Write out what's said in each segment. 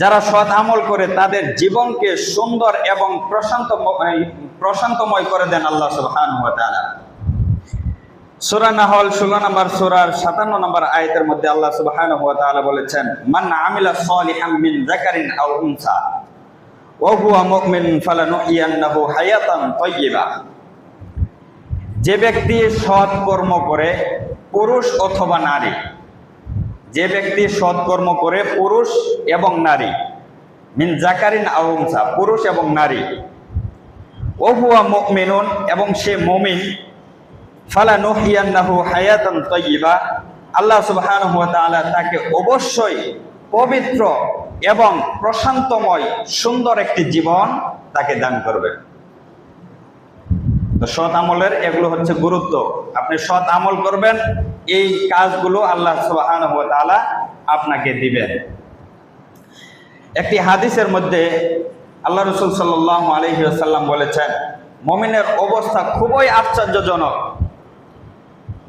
যারা সৎ আমল করে তাদের জীবনকে সুন্দর এবং প্রশান্তময় করে দেন আল্লাহ সুবহানাহু ওয়া তাআলা। সূরা নাহল 16 নম্বর সূরার 57 নম্বর আয়াতের মধ্যে আল্লাহ সুবহানাহু ওয়া তাআলা বলেছেন, মান আমিলা সলিহাম মিন যাকারিন আও উনসা ওয়া হুয়া মুমিন ফালানুহইয়ান্নাহু হায়াতান তাইয়্যিবা। যে ব্যক্তি সৎ কর্ম করে, পুরুষ অথবা নারী, যে ব্যক্তি সৎকর্ম করে পুরুষ এবং নারী, মিন যাকারিন আও উনসা, পুরুষ এবং নারী, ও হুয়া মুমিনুন, এবং সে মুমিন, ফালানুহইয়ান্নাহু হায়াতান তাইয়্যিবা, আল্লাহ সুবহানাহু ওয়া তাআলা তাকে অবশ্যই পবিত্র এবং প্রশান্তময় সুন্দর একটি জীবন তাকে দান করবে। তো সৎ আমলের এগুলো হচ্ছে গুরুত্ব। আপনি সৎ আমল করবেন, এই কাজগুলো আল্লাহ সুবহানাহু ওয়া তাআলা আপনাকে দিবেন। একটি হাদিসের মধ্যে আল্লাহ রাসূল সাল্লাল্লাহু আলাইহি ওয়াসাল্লাম বলেছেন, মুমিনের অবস্থা খুবই আশ্চর্যজনক।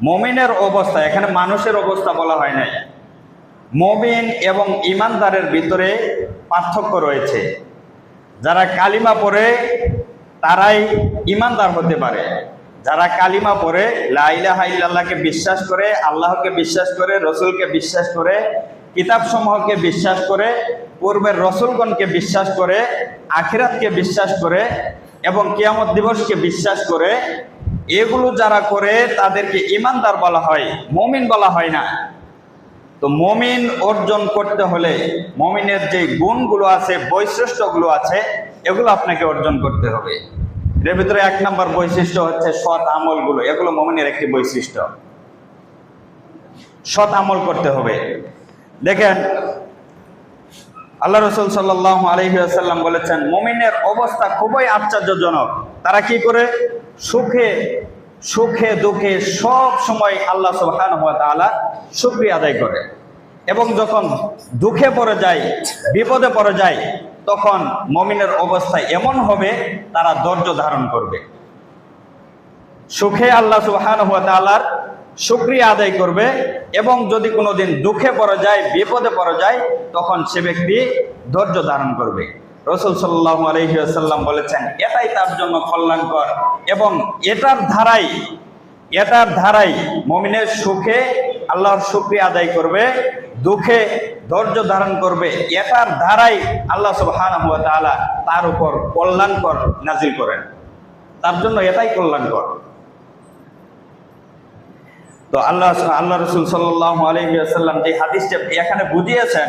মুমিনের অবস্থা, এখানে মানুষের অবস্থা বলা হয় নাই। মুমিন এবং ঈমানদারের ভিতরে পার্থক্য রয়েছে। যারা কালিমা পড়ে তারাই ঈমানদার হতে পারে। যারা কালিমা পড়ে, লা ইলাহা ইল্লাল্লাহকে বিশ্বাস করে, আল্লাহকে বিশ্বাস করে, রসুলকে বিশ্বাস করে, কিতাবসমূহকে বিশ্বাস করে, পূর্বের রসুলগণকে বিশ্বাস করে, আখিরাতকে বিশ্বাস করে এবং কিয়ামত দিবসকে বিশ্বাস করে, এগুলো যারা করে তাদেরকে ঈমানদার বলা হয়, মুমিন বলা হয় না। তো মুমিন অর্জন করতে হলে মুমিনের যে গুণগুলো আছে, বৈশিষ্ট্যগুলো আছে, এগুলো আপনাকে অর্জন করতে হবে। এর ভিতরে 1 নম্বর বৈশিষ্ট্য হচ্ছে সৎ আমলগুলো। এগুলো মুমিনের একটি বৈশিষ্ট্য। সৎ আমল করতে হবে। দেখেন, আল্লাহ রাসূল সাল্লাল্লাহু আলাইহি ওয়াসাল্লাম বলেছেন, মুমিনের অবস্থা খুবই আশ্চর্যজনক। তারা কি করে? সুখে দুঃখে সব সময় আল্লাহ সুবহানাহু ওয়া তাআলা শুকরিয়া আদায় করে, এবং যখন দুঃখে পড়ে যায়, বিপদে পড়ে যায়, তখন মুমিনের অবস্থা এমন হবে তারা ধৈর্য ধারণ করবে। সুখে আল্লাহ সুবহানাহু ওয়া তাআলার শুকরিয়া আদায় করবে, এবং যদি কোনোদিন দুঃখে পড়ে যায়, বিপদে পড়ে যায়, তখন সে ব্যক্তি ধৈর্য ধারণ করবে। রাসূল সাল্লাল্লাহু আলাইহি ওয়াসাল্লাম বলেছেন, এটাই তার জন্য কল্যাণকর, এবং এটার ধারাই মুমিনের সুখে আল্লাহর শুকরিয়া আদায় করবে, দুঃখে ধৈর্য ধারণ করবে, এটার ধারাই আল্লাহ সুবহানাহু ওয়া তাআলা তার উপর কল্যাণকর নাজিল করেন। তার জন্য এটাই কল্যাণকর। তো আল্লাহ রাসূল সাল্লাল্লাহু আলাইহি ওয়াসাল্লাম যে হাদিসটা এখানে বুঝিয়েছেন,